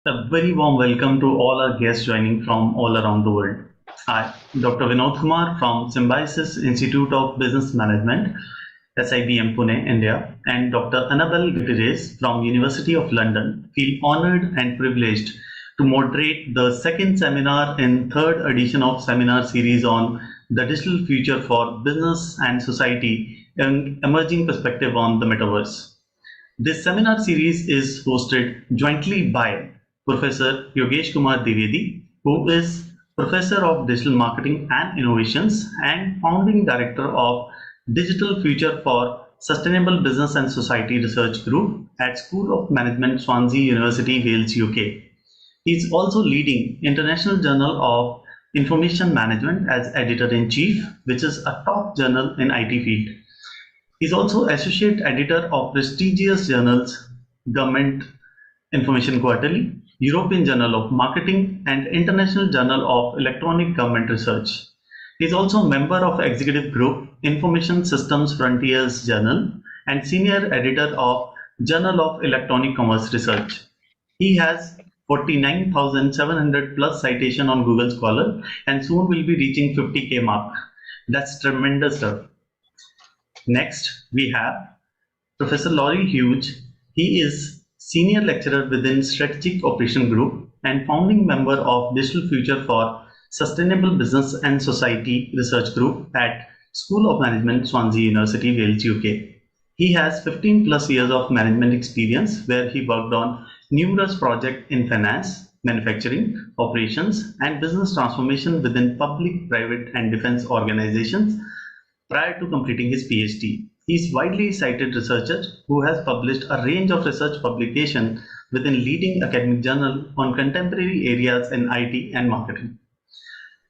A very warm welcome to all our guests joining from all around the world. Hi, Dr. Vinod Kumar from Symbiosis Institute of Business Management, SIBM Pune, India, and Dr. Annabel Gutierrez from University of London feel honored and privileged to moderate the second seminar in third edition of seminar series on the digital future for business and society, an emerging perspective on the metaverse. This seminar series is hosted jointly by Professor Yogesh Kumar Dwivedi, who is Professor of Digital Marketing and Innovations and Founding Director of Digital Future for Sustainable Business and Society Research Group at School of Management, Swansea University, Wales, UK. He is also leading International Journal of Information Management as Editor-in-Chief, which is a top journal in IT field. He is also Associate Editor of prestigious journals Government Information Quarterly, European Journal of Marketing, and International Journal of Electronic Government Research. He is also a member of Executive Group Information Systems Frontiers Journal and Senior Editor of Journal of Electronic Commerce Research. He has 49,700 plus citation on Google Scholar and soon will be reaching 50K mark. That's tremendous stuff. Next, we have Professor Laurie Hughes. He is Senior Lecturer within Strategic Operation Group and founding member of Digital Future for Sustainable Business and Society Research Group at School of Management, Swansea University, Wales, UK. He has 15 plus years of management experience where he worked on numerous projects in finance, manufacturing, operations, and business transformation within public, private, and defense organizations prior to completing his PhD. He is widely cited researcher who has published a range of research publications within leading academic journals on contemporary areas in IT and marketing.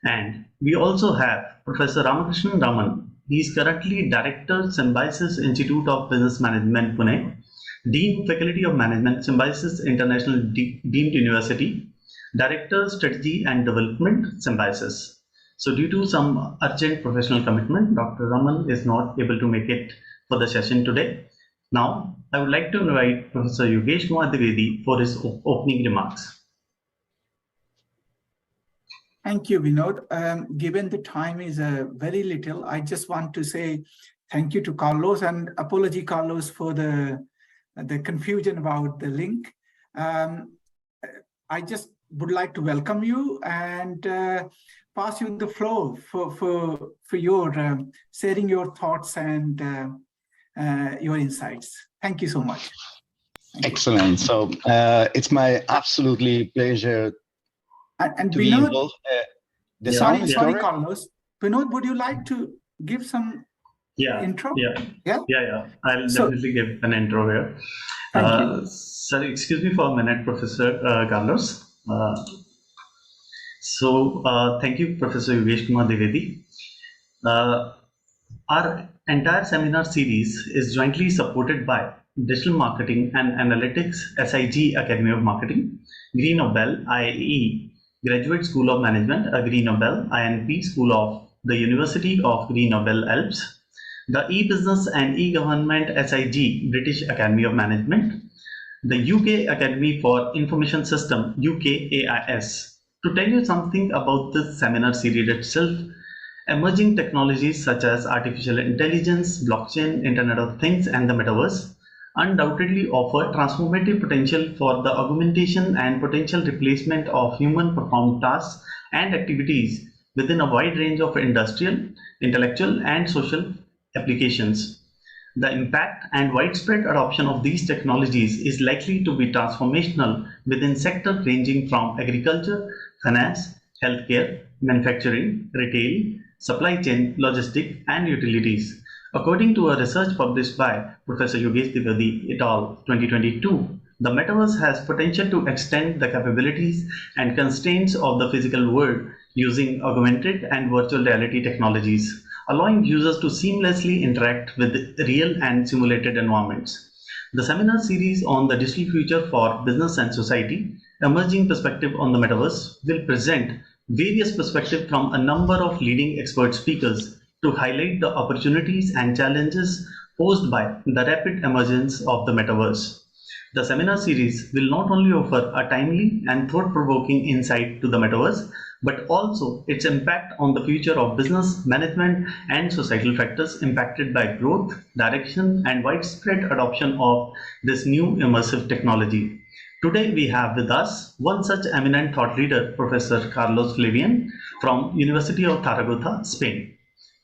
And we also have Professor Ramakrishnan Raman. He is currently Director, Symbiosis Institute of Business Management, Pune, Dean Faculty of Management, Symbiosis International Deemed University, Director, Strategy and Development, Symbiosis. So due to some urgent professional commitment, Dr. Raman is not able to make it for the session today. Now, I would like to invite Professor Yogesh Kumar Dwivedi for his opening remarks. Thank you, Vinod. Given the time is very little, I just want to say thank you to Carlos and apology, Carlos, for the confusion about the link. I just would like to welcome you and pass you the floor for your sharing your thoughts and your insights. Thank you so much. Excellent. So it's my absolutely pleasure and to Vinod, be involved. Sorry, Carlos. Vinod, would you like to give some intro? Yeah. I'll definitely give an intro here. Thank you. Sir, excuse me for a minute, Professor Carlos. Thank you, Professor Yogesh Kumar Dwivedi. Our entire seminar series is jointly supported by Digital Marketing and Analytics SIG Academy of Marketing, Grenoble IAE-Graduate School of Management, Grenoble INP School of the University of Grenoble Alpes, the E-Business and E-Government SIG British Academy of Management, the UK Academy for Information System UKAIS. To tell you something about this seminar series itself, emerging technologies such as artificial intelligence, blockchain, Internet of Things, and the metaverse undoubtedly offer transformative potential for the augmentation and potential replacement of human performed tasks and activities within a wide range of industrial, intellectual, and social applications. The impact and widespread adoption of these technologies is likely to be transformational within sectors ranging from agriculture, finance, healthcare, manufacturing, retail, supply chain, logistics, and utilities. According to a research published by Professor Yogesh Dwivedi et al. 2022, the metaverse has potential to extend the capabilities and constraints of the physical world using augmented and virtual reality technologies, allowing users to seamlessly interact with real and simulated environments. The seminar series on the digital future for business and society, emerging perspective on the metaverse, will present various perspectives from a number of leading expert speakers to highlight the opportunities and challenges posed by the rapid emergence of the metaverse. The seminar series will not only offer a timely and thought-provoking insight to the metaverse, but also its impact on the future of business, management, and societal factors impacted by growth, direction, and widespread adoption of this new immersive technology. Today we have with us one such eminent thought leader, Professor Carlos Flavian from University of Zaragoza, Spain.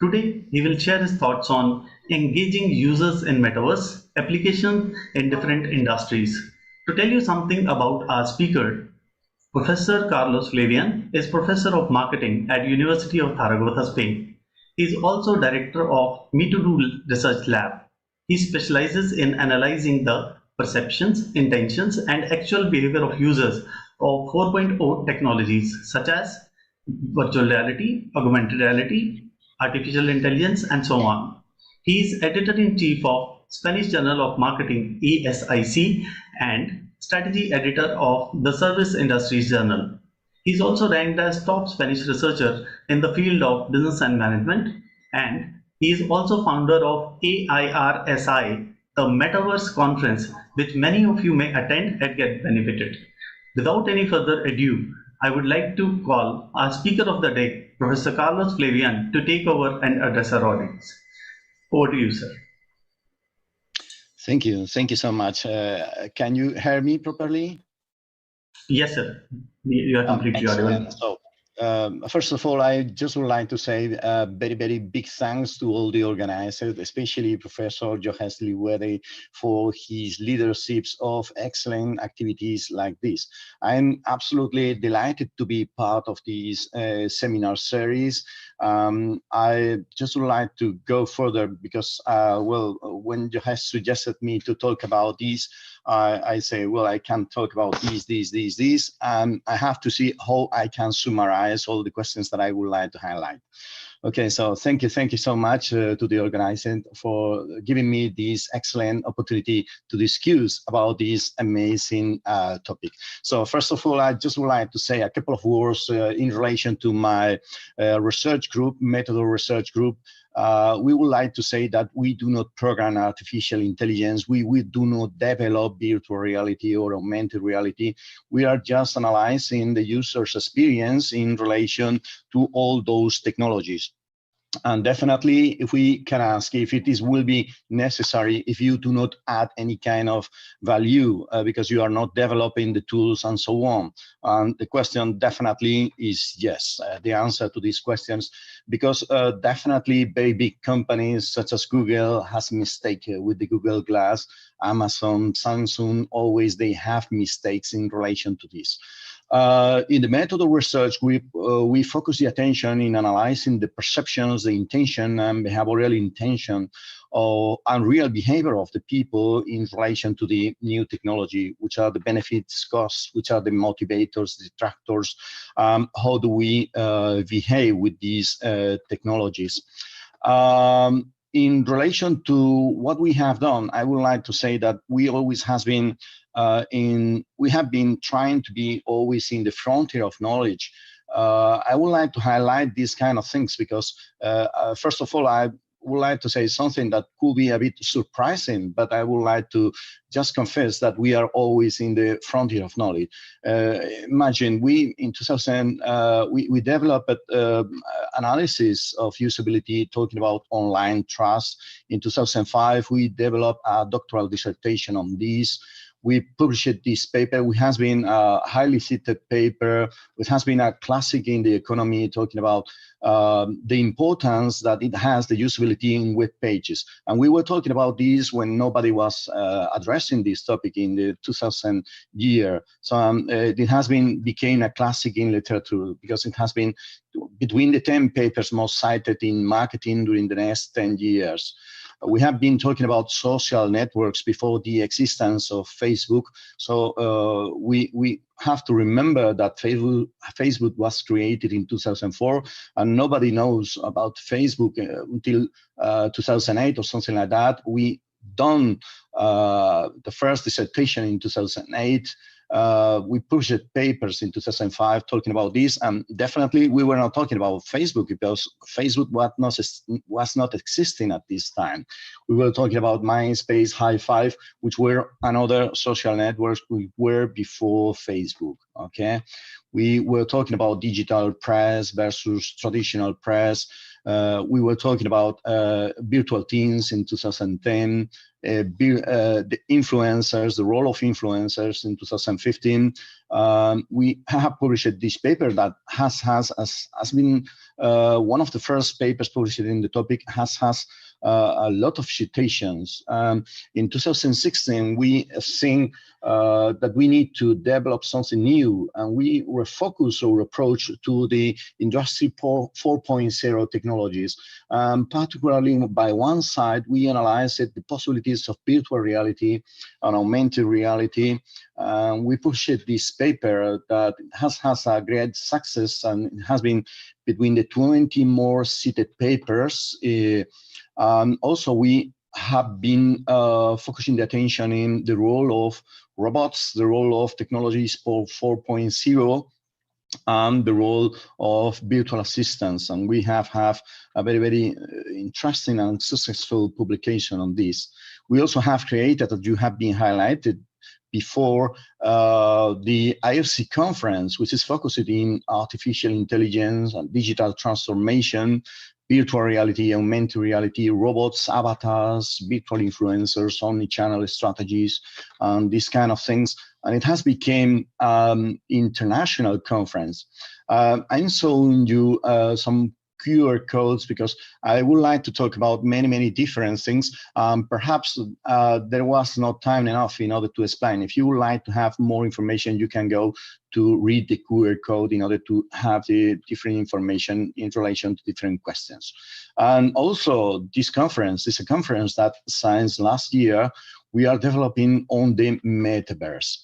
Today, he will share his thoughts on engaging users in metaverse applications in different industries. To tell you something about our speaker, Professor Carlos Flavian is Professor of Marketing at University of Zaragoza, Spain. He is also Director of Me2Do Research Lab. He specializes in analyzing the perceptions, intentions, and actual behavior of users of 4.0 technologies such as virtual reality, augmented reality, artificial intelligence, and so on. He is editor-in-chief of Spanish Journal of Marketing, ESIC, and strategy editor of the Service Industries Journal. He is also ranked as top Spanish researcher in the field of business and management, and he is also founder of AIRSI, the Metaverse conference, which many of you may attend and get benefited. Without any further ado, I would like to call our speaker of the day, Professor Carlos Flavian, to take over and address our audience. Over to you, sir. Thank you so much. Can you hear me properly? Yes, sir. You are completely audible. So, first of all, I just would like to say very, very big thanks to all the organizers, especially Professor Yogesh Dwivedi for his leaderships of excellent activities like this. I'm absolutely delighted to be part of this seminar series. I just would like to go further because, well, when Yogesh suggested me to talk about this, I say, well, I can talk about this, and I have to see how I can summarize all the questions that I would like to highlight. Okay, so thank you so much to the organizer for giving me this excellent opportunity to discuss about this amazing topic. So first of all, I just would like to say a couple of words in relation to my research group, Metaverse Research Group. We would like to say that we do not program artificial intelligence. We do not develop virtual reality or augmented reality. We are just analyzing the user's experience in relation to all those technologies. And definitely, if we can ask if it will be necessary if you do not add any kind of value because you are not developing the tools and so on. And the question definitely is yes. The answer to these questions, because definitely very big companies such as Google has mistake with the Google Glass, Amazon, Samsung, always they have mistakes in relation to this. In the Metaverse Research Group, we focus the attention in analyzing the perceptions, the intention, and behavioral intention and real behavior of the people in relation to the new technology, which are the benefits, costs, which are the motivators, detractors, how do we behave with these technologies. In relation to what we have done, I would like to say that we always has been we have been trying to be always in the frontier of knowledge. I would like to highlight these kind of things because, first of all, I would like to say something that could be a bit surprising, but I would like to just confess that we are always in the frontier of knowledge. Imagine we, in 2000, we developed analysis of usability talking about online trust. In 2005, we developed a doctoral dissertation on this. We published this paper, which has been a highly cited paper, which has been a classic in the economy, talking about the importance that it has, the usability in web pages. And we were talking about this when nobody was addressing this topic in the 2000 year. So it has became a classic in literature because it has been between the 10 papers most cited in marketing during the next 10 years. We have been talking about social networks before the existence of Facebook. So we have to remember that Facebook was created in 2004, and nobody knows about Facebook until 2008 or something like that. We done the first dissertation in 2008. we published papers in 2005 talking about this, and definitely we were not talking about Facebook because Facebook was not existing at this time. We were talking about MySpace, High Five, which were another social networks we were before Facebook. Okay, we were talking about digital press versus traditional press. We were talking about virtual teams in 2010, the influencers, the role of influencers in 2015. We have published this paper that has been one of the first papers published in the topic, has a lot of citations. In 2016, we think that we need to develop something new, and we refocus our approach to the Industry 4.0 technologies. Particularly by one side, we analyzed the possibilities of virtual reality and augmented reality. We published this paper that has a great success, and it has been between the 20 more cited papers. Also, we have been focusing the attention in the role of robots, the role of technologies for 4.0, and the role of virtual assistants. And we have a very, very interesting and successful publication on this. We also have created, as you have been highlighted before, the IFC conference, which is focused in artificial intelligence and digital transformation, virtual reality, augmented reality, robots, avatars, virtual influencers, omni-channel strategies, and these kind of things. And it has become international conference. I'm showing you some QR codes because I would like to talk about many, many different things. Perhaps there was not time enough in order to explain. If you would like to have more information, you can go to read the QR code in order to have the different information in relation to different questions. And also, this conference is a conference that since last year, we are developing on the metaverse.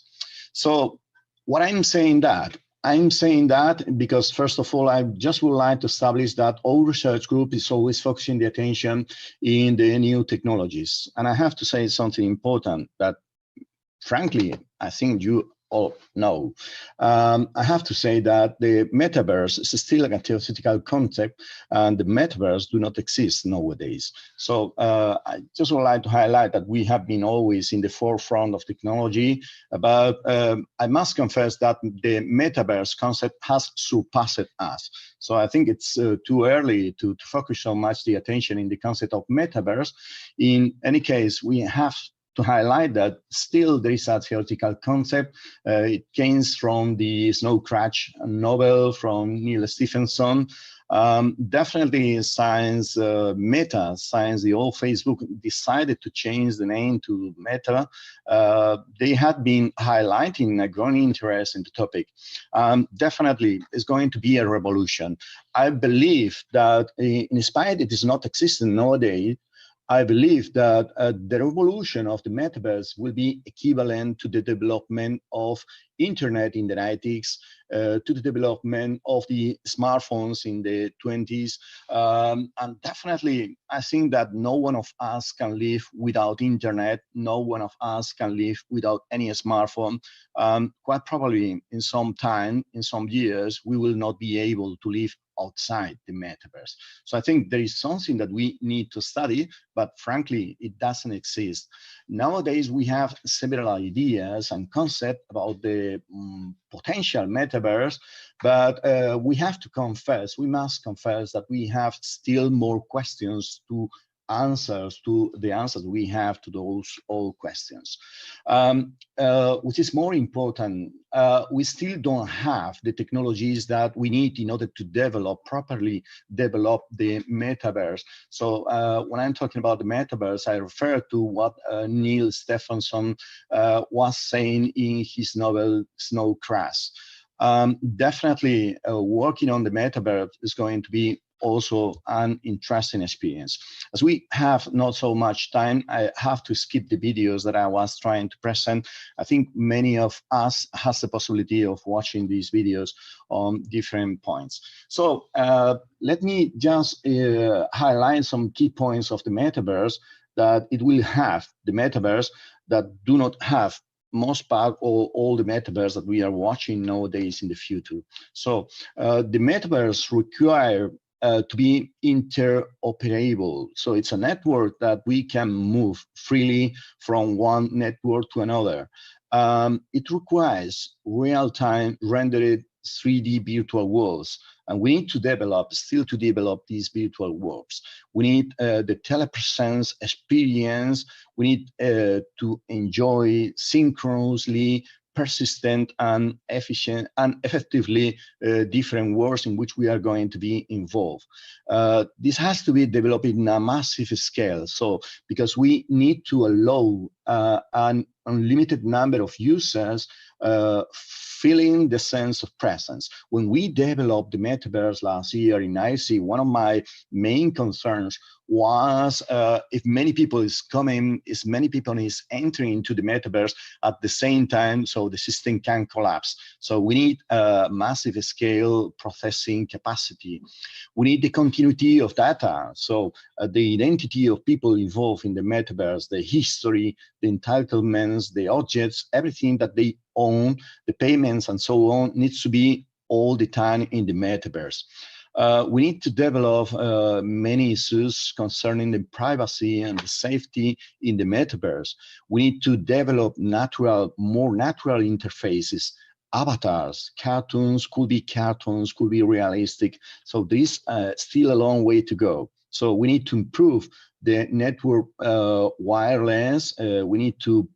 So what I'm saying that because, first of all, I just would like to establish that our research group is always focusing the attention in the new technologies. And I have to say something important that, frankly, I think you all know. I have to say that the metaverse is still a theoretical concept, and the metaverse do not exist nowadays. So I just would like to highlight that we have been always in the forefront of technology, but I must confess that the metaverse concept has surpassed us. So I think it's too early to focus so much the attention in the concept of metaverse. In any case, we have to highlight that still there is a theoretical concept. It came from the Snow Crash novel from Neil Stephenson. Definitely since Meta, since the old Facebook decided to change the name to Meta, they had been highlighting a growing interest in the topic. Definitely it's going to be a revolution. I believe that in spite it is not existing nowadays, I believe that the revolution of the metaverse will be equivalent to the development of internet in the 90s, to the development of the smartphones in the 20s. And definitely, I think that no one of us can live without internet. No one of us can live without any smartphone. Quite probably in some time, in some years, we will not be able to live outside the metaverse. So I think there is something that we need to study, but frankly, it doesn't exist. Nowadays, we have several ideas and concepts about the potential metaverse, but we have to confess, we must confess that we have still more questions to the answers we have to those all questions. Which is more important, we still don't have the technologies that we need in order to properly develop the metaverse. So when I'm talking about the metaverse, I refer to what Neil Stephenson was saying in his novel Snow Crash. Definitely working on the metaverse is going to be also an interesting experience. As we have not so much time, I have to skip the videos that I was trying to present. I think many of us has the possibility of watching these videos on different points. So let me just highlight some key points of the metaverse that it will have, the metaverse, that do not have most part all the metaverse that we are watching nowadays in the future. So the metaverse require to be interoperable. So it's a network that we can move freely from one network to another. It requires real-time rendered 3D virtual worlds. And we need to still develop these virtual worlds. We need the telepresence experience. We need to enjoy synchronously persistent and efficient and effectively different worlds in which we are going to be involved. This has to be developed in a massive scale. So because we need to allow an unlimited number of users feeling the sense of presence. When we developed the metaverse last year in IAE, one of my main concerns was if many people is entering into the metaverse at the same time, so the system can collapse. So we need massive scale processing capacity. We need the continuity of data. So the identity of people involved in the metaverse, the history, the entitlements, the objects, everything that they own, the payments and so on, needs to be all the time in the metaverse. We need to develop many issues concerning the privacy and the safety in the metaverse. We need to develop more natural interfaces, avatars, cartoons, could be realistic. So this still a long way to go. So we need to improve the network wireless. We need to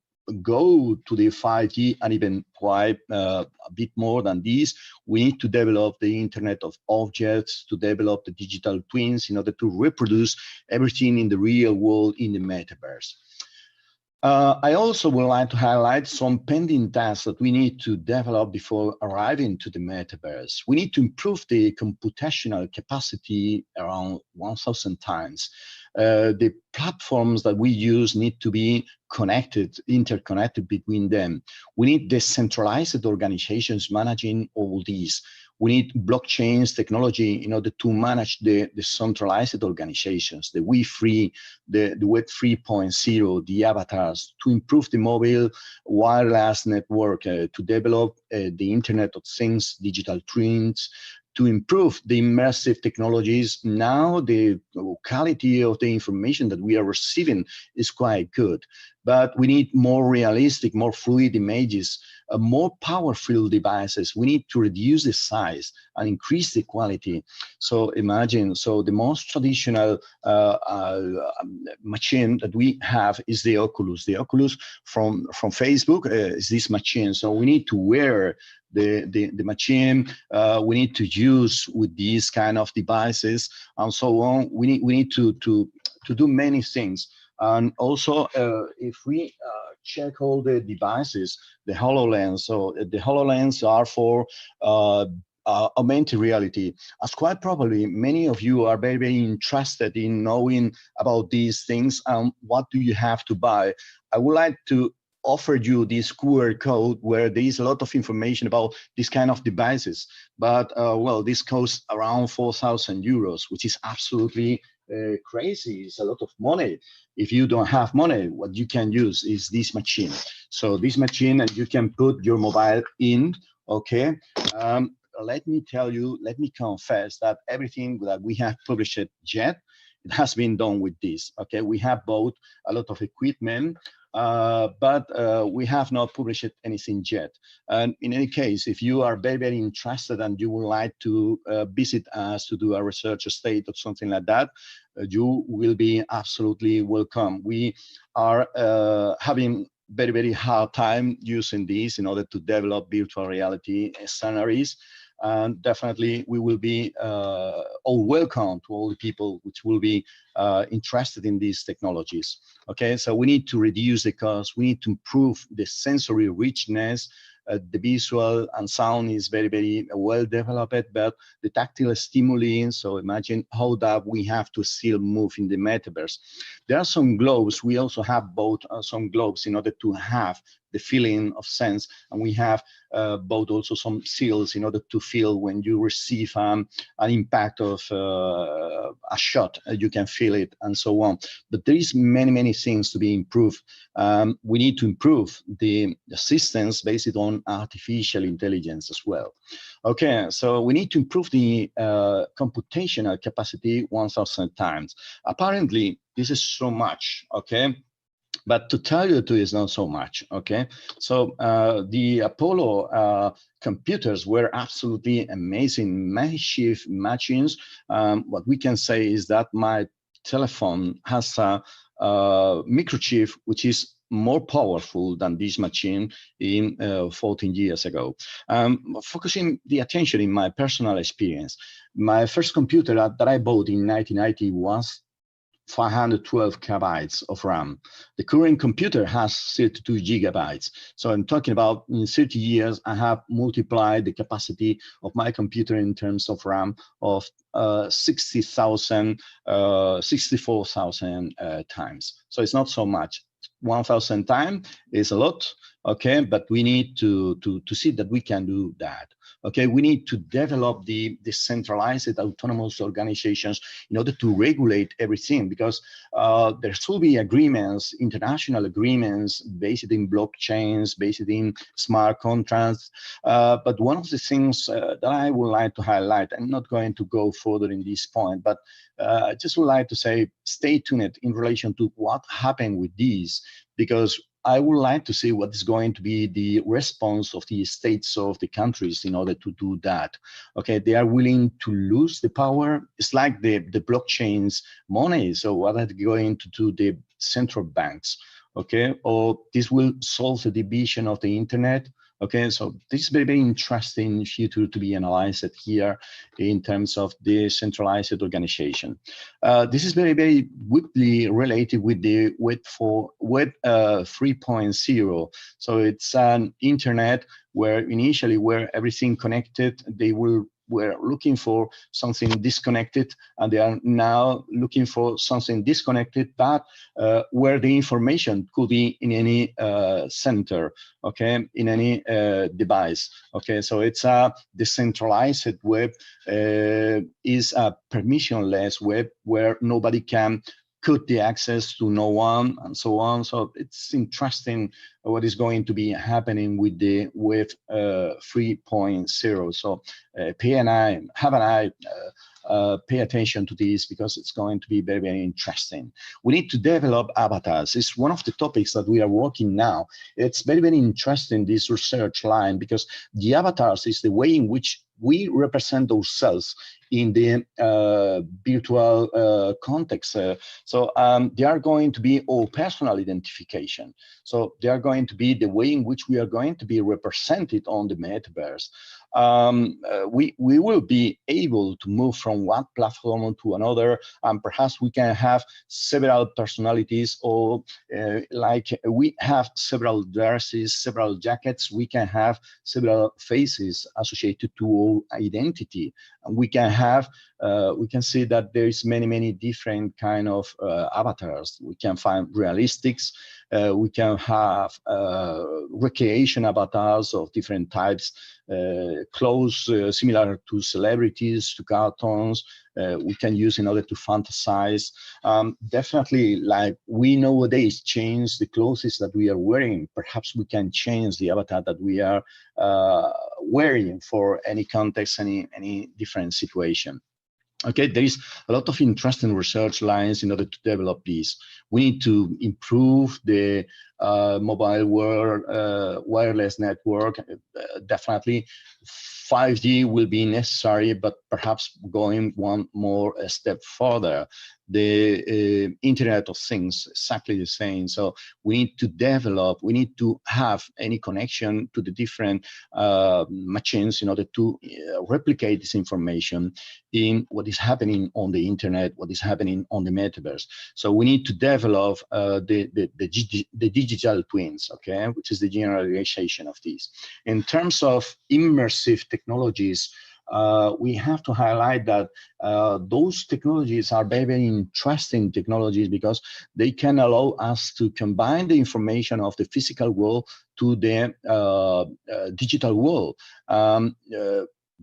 go to the 5G and even quite a bit more than this. We need to develop the Internet of Objects, to develop the digital twins in order to reproduce everything in the real world in the metaverse. I also would like to highlight some pending tasks that we need to develop before arriving to the metaverse. We need to improve the computational capacity around 1,000 times. The platforms that we use need to be interconnected between them. We need decentralized organizations managing all these. We need blockchains technology in order to manage the centralized organizations, the Web3, the Web 3.0, the avatars, to improve the mobile wireless network, to develop the Internet of Things, digital twins, to improve the immersive technologies. Now the quality of the information that we are receiving is quite good, but we need more realistic, more fluid images, more powerful devices. We need to reduce the size and increase the quality. So imagine, so the most traditional machine that we have is the Oculus. The Oculus from Facebook is this machine. So we need to wear the machine. We need to use with these kind of devices and so on. We need to do many things. And also, if we check all the devices, the HoloLens, so the HoloLens are for augmented reality. As quite probably many of you are very, very interested in knowing about these things and what do you have to buy. I would like to offer you this QR code where there is a lot of information about this kind of devices. But well, this costs around 4,000 euros, which is absolutely crazy. It's a lot of money. If you don't have money, what you can use is this machine. So this machine, and you can put your mobile in, okay? Let me tell you, let me confess that everything that we have published yet, it has been done with this, okay? We have bought a lot of equipment, but we have not published anything yet. And in any case, if you are very, very interested and you would like to visit us to do a research state or something like that, you will be absolutely welcome. We are having very, very hard time using this in order to develop virtual reality scenarios. And definitely we will be all welcome to all the people which will be interested in these technologies. Okay, so we need to reduce the cost, we need to improve the sensory richness. The visual and sound is very, very well developed, but the tactile stimuli, so imagine how that we have to still move in the metaverse. There are some globes, we also have bought some globes in order to have the feeling of sense, and we have bought also some seals in order to feel when you receive an impact of a shot, you can feel it, and so on. But there is many things to be improved. We need to improve the systems based on artificial intelligence as well. Okay, so we need to improve the computational capacity 1,000 times. Apparently, this is so much, okay? But to tell you the truth, is not so much, okay? So the Apollo computers were absolutely amazing, massive machines. What we can say is that my telephone has a microchip which is more powerful than this machine in 14 years ago. Focusing the attention in my personal experience, my first computer that I bought in 1990 was 512 kilobytes of RAM. The current computer has 32 gigabytes. So I'm talking about in 30 years, I have multiplied the capacity of my computer in terms of RAM of 64,000 times. So it's not so much. 1,000 times is a lot, okay, but we need to see that we can do that. Okay, we need to develop the decentralized autonomous organizations in order to regulate everything, because there should be agreements, international agreements based in blockchains, based in smart contracts. But one of the things that I would like to highlight, I'm not going to go further in this point, but I just would like to say, stay tuned in relation to what happened with these, because I would like to see what is going to be the response of the states of the countries in order to do that. Okay, they are willing to lose the power. It's like the blockchain's money. So what are they going to do the central banks? Okay, or this will solve the division of the internet. Okay, so this is very interesting future to be analyzed here in terms of the centralized organization. This is very deeply related with the Web 3.0. So it's an internet where initially everything connected, they were looking for something disconnected, and they are now looking for something disconnected, but where the information could be in any center, okay, in any device. Okay, so it's a decentralized web, is a permissionless web where nobody can cut the access to no one, and so on. So it's interesting what is going to be happening with the Web 3.0. So pay attention to this, because it's going to be very interesting. We need to develop avatars. It's one of the topics that we are working now. It's very interesting, this research line, because the avatars is the way in which we represent ourselves in the virtual context. So they are going to be all personal identification. So they are going to be the way in which we are going to be represented on the metaverse. We will be able to move from one platform to another, and perhaps we can have several personalities, or like we have several dresses, several jackets, we can have several faces associated to our identity. And we can have, we can see that there is many different kind of avatars. We can find realistics, we can have recreation avatars of different types, close, similar to celebrities, to cartoons, we can use in order to fantasize. Definitely, like we nowadays change the clothes that we are wearing. Perhaps we can change the avatar that we are wearing for any context, any different situation. Okay, there is a lot of interesting research lines in order to develop this. We need to improve the mobile world, wireless network. Definitely 5G will be necessary, but perhaps going one more step further. The Internet of Things, exactly the same. So we need to develop, we need to have any connection to the different machines in order to replicate this information in what is happening on the internet, what is happening on the metaverse. So we need to develop the digital twins, okay, which is the generalization of this. In terms of immersive technologies, we have to highlight that those technologies are very, very interesting technologies because they can allow us to combine the information of the physical world to the digital world.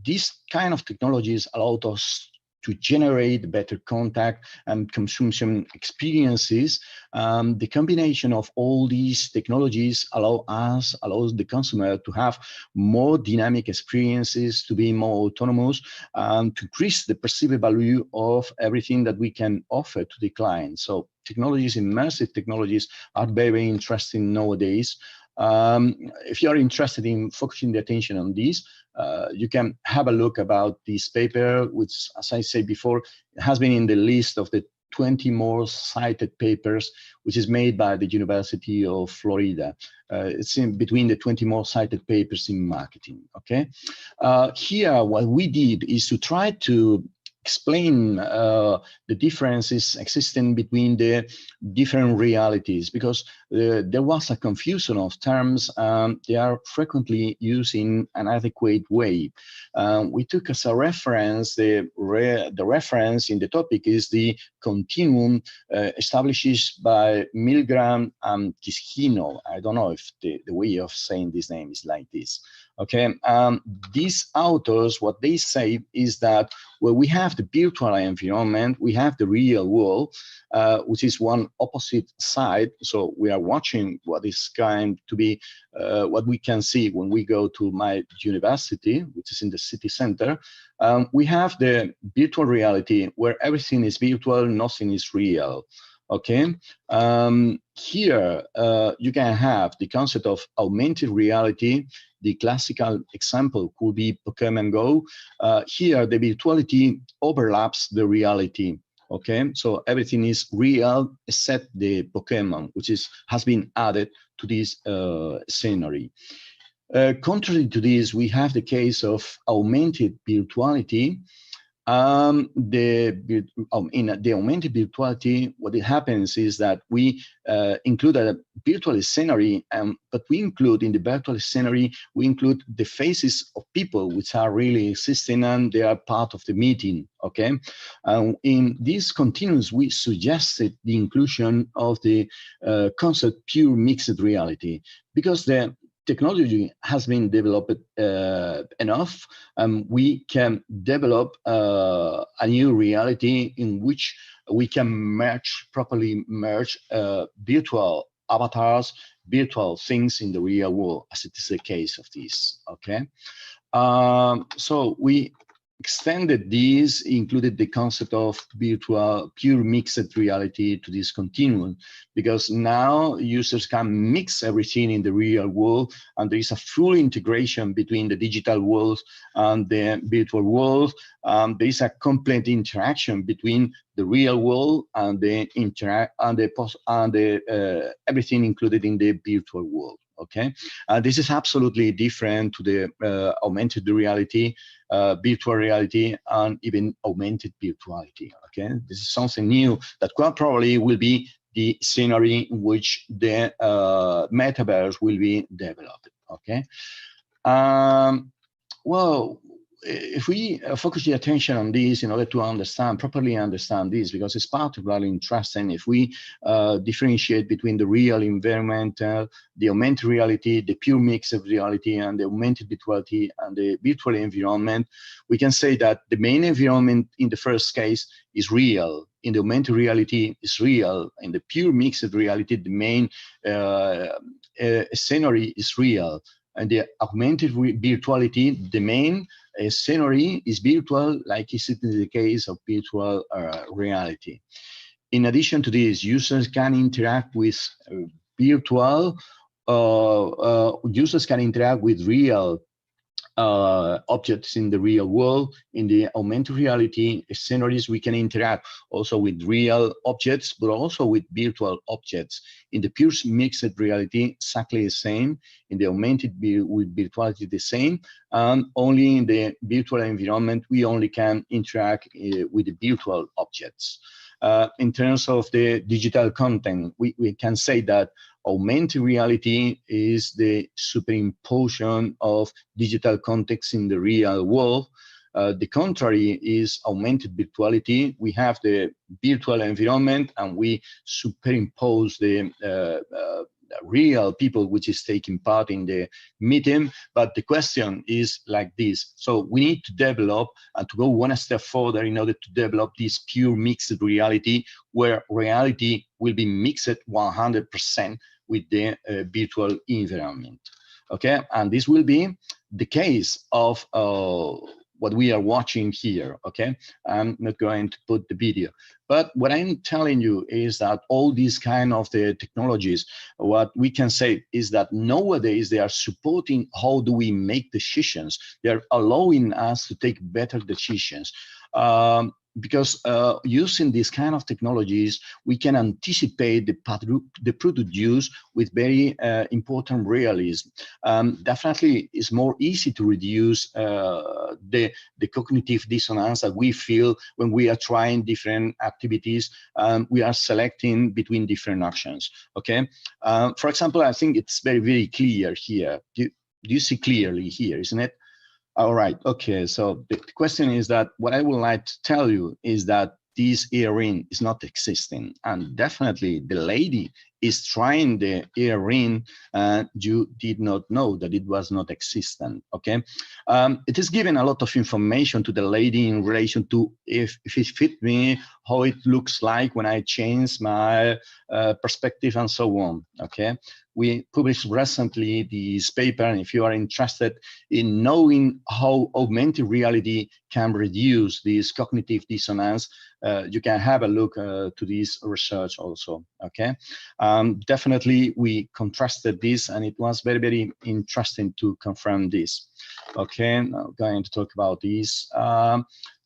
These kind of technologies allowed us to generate better contact and consumption experiences. The combination of all these technologies allows the consumer to have more dynamic experiences, to be more autonomous, and to increase the perceived value of everything that we can offer to the client. So technologies, immersive technologies, are very interesting nowadays. If you are interested in focusing the attention on this, you can have a look about this paper, which, as I said before, has been in the list of the 20 more cited papers, which is made by the University of Florida. It's in between the 20 more cited papers in marketing, okay? Here, what we did is to try to explain the differences existing between the different realities, because there was a confusion of terms. They are frequently used in an adequate way. We took as a reference, the reference in the topic is the continuum established by Milgram and Quisquino. I don't know if the way of saying this name is like this. Okay, these authors, what they say is that where we have the virtual environment, we have the real world, which is one opposite side. So we are watching what is going to be, what we can see when we go to my university, which is in the city center. We have the virtual reality where everything is virtual, nothing is real. Okay, here you can have the concept of augmented reality. The classical example could be Pokemon Go. Here, the virtuality overlaps the reality. Okay, so everything is real except the Pokemon, which has been added to this scenery. Contrary to this, we have the case of augmented virtuality. In the augmented virtuality, what happens is that we include a virtual scenery, but we include in the virtual scenery, we include the faces of people which are really existing and they are part of the meeting, okay? In this continuous, we suggested the inclusion of the concept pure mixed reality, because the technology has been developed enough, we can develop a new reality in which we can properly merge virtual avatars, virtual things in the real world, as it is the case of this, okay? So we extended this, included the concept of virtual pure mixed reality to this continuum, because now users can mix everything in the real world, and there is a full integration between the digital world and the virtual world. There is a complete interaction between the real world and the everything included in the virtual world. Okay, this is absolutely different to the augmented reality, virtual reality, and even augmented virtuality. Okay, this is something new that quite probably will be the scenery in which the metaverse will be developed. Okay, well, if we focus the attention on this in order to properly understand this, because it's particularly interesting, if we differentiate between the real environment, the augmented reality, the pure mix of reality, and the augmented virtuality and the virtual environment, we can say that the main environment in the first case is real. In the augmented reality is real. In the pure mixed reality, the main scenery is real. And the augmented virtuality, the main scenery is virtual, like is it in the case of virtual reality. In addition to this, users can interact with virtual, users can interact with real objects in the real world. In the augmented reality scenarios, we can interact also with real objects, but also with virtual objects. In the pure mixed reality, exactly the same. In the augmented with virtuality, the same. And only in the virtual environment, we only can interact with the virtual objects. In terms of the digital content, we can say that augmented reality is the superimposition of digital context in the real world. The contrary is augmented virtuality. We have the virtual environment and we superimpose the real people which is taking part in the meeting. But the question is like this. So we need to develop and to go one step further in order to develop this pure mixed reality, where reality will be mixed 100% with the virtual environment. Okay, and this will be the case of what we are watching here. Okay, I'm not going to put the video, but what I'm telling you is that all these kind of the technologies, what we can say is that nowadays they are supporting how do we make decisions. They're allowing us to take better decisions. Because using these kind of technologies, we can anticipate the product use with very important realism. Definitely, it's more easy to reduce the cognitive dissonance that we feel when we are trying different activities. We are selecting between different options. Okay. For example, I think it's very, very clear here. Do you see clearly here, isn't it? All right, okay, so the question is that what I would like to tell you is that this earring is not existing, and definitely the lady is trying the earring and you did not know that it was not existent. Okay, it is giving a lot of information to the lady in relation to if it fit me, how it looks like when I change my perspective and so on. Okay, we published recently this paper, and if you are interested in knowing how augmented reality can reduce this cognitive dissonance, you can have a look to this research also. Okay, definitely we contrasted this, and it was very, very interesting to confirm this. Okay, now going to talk about this.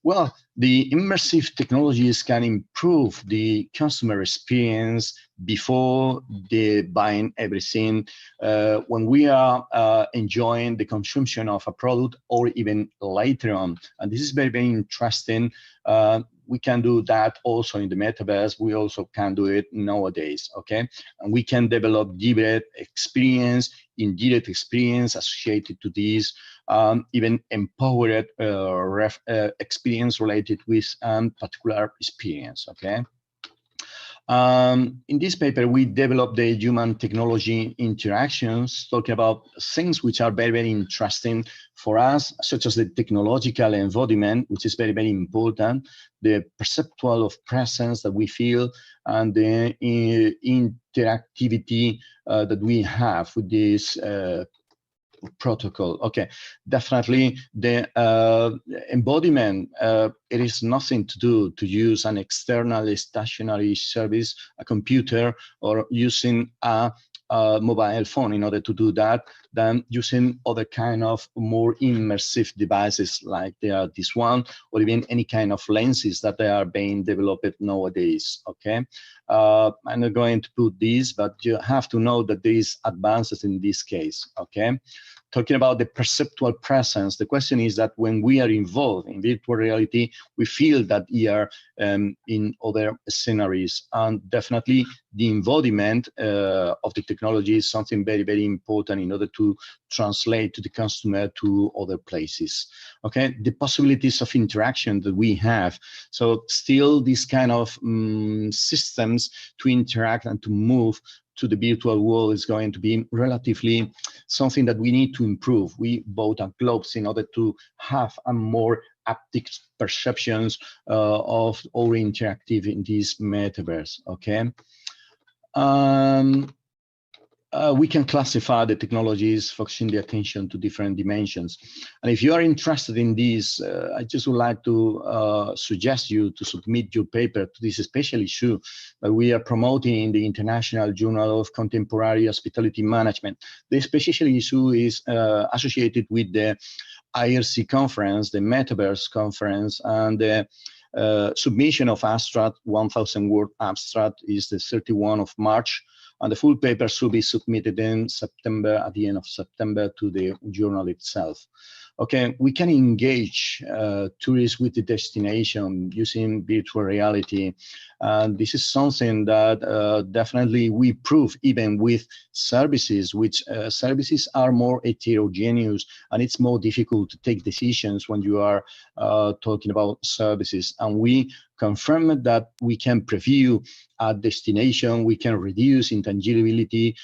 Well, the immersive technologies can improve the customer experience before they buying everything, when we are enjoying the consumption of a product, or even later on. And this is very, very interesting. We can do that also in the metaverse. We also can do it nowadays, okay? And we can develop direct experience, indirect experience associated to this, even empowered experience related with particular experience, okay? In this paper, we developed the human technology interactions, talking about things which are very, very interesting for us, such as the technological embodiment, which is very, very important, the perceptual of presence that we feel, and the interactivity that we have with this protocol. Okay, definitely the embodiment, it is nothing to do to use an external stationary service, a computer, or using a mobile phone in order to do that, than using other kind of more immersive devices like this one, or even any kind of lenses that they are being developed nowadays. Okay, I'm not going to put this, but you have to know that there is advances in this case. Okay, talking about the perceptual presence, the question is that when we are involved in virtual reality, we feel that we are in other scenarios, and definitely the embodiment of the technology is something very, very important in order to translate to the customer to other places. Okay, the possibilities of interaction that we have. So still these kind of systems to interact and to move to the virtual world is going to be relatively something that we need to improve. We bought our gloves in order to have a more haptic perceptions of our interactive in this metaverse. Okay. We can classify the technologies, focusing the attention to different dimensions. And if you are interested in this, I just would like to suggest you to submit your paper to this special issue that we are promoting in the International Journal of Contemporary Hospitality Management. The special issue is associated with the IRC conference, the Metaverse conference, and the submission of abstract, 1,000 word abstract is the 31 of March. And the full paper should be submitted in September, at the end of September, to the journal itself. Okay, we can engage tourists with the destination using virtual reality. And this is something that definitely we prove even with services, which services are more heterogeneous, and it's more difficult to take decisions when you are talking about services. And we confirmed that we can preview a destination, we can reduce intangibility,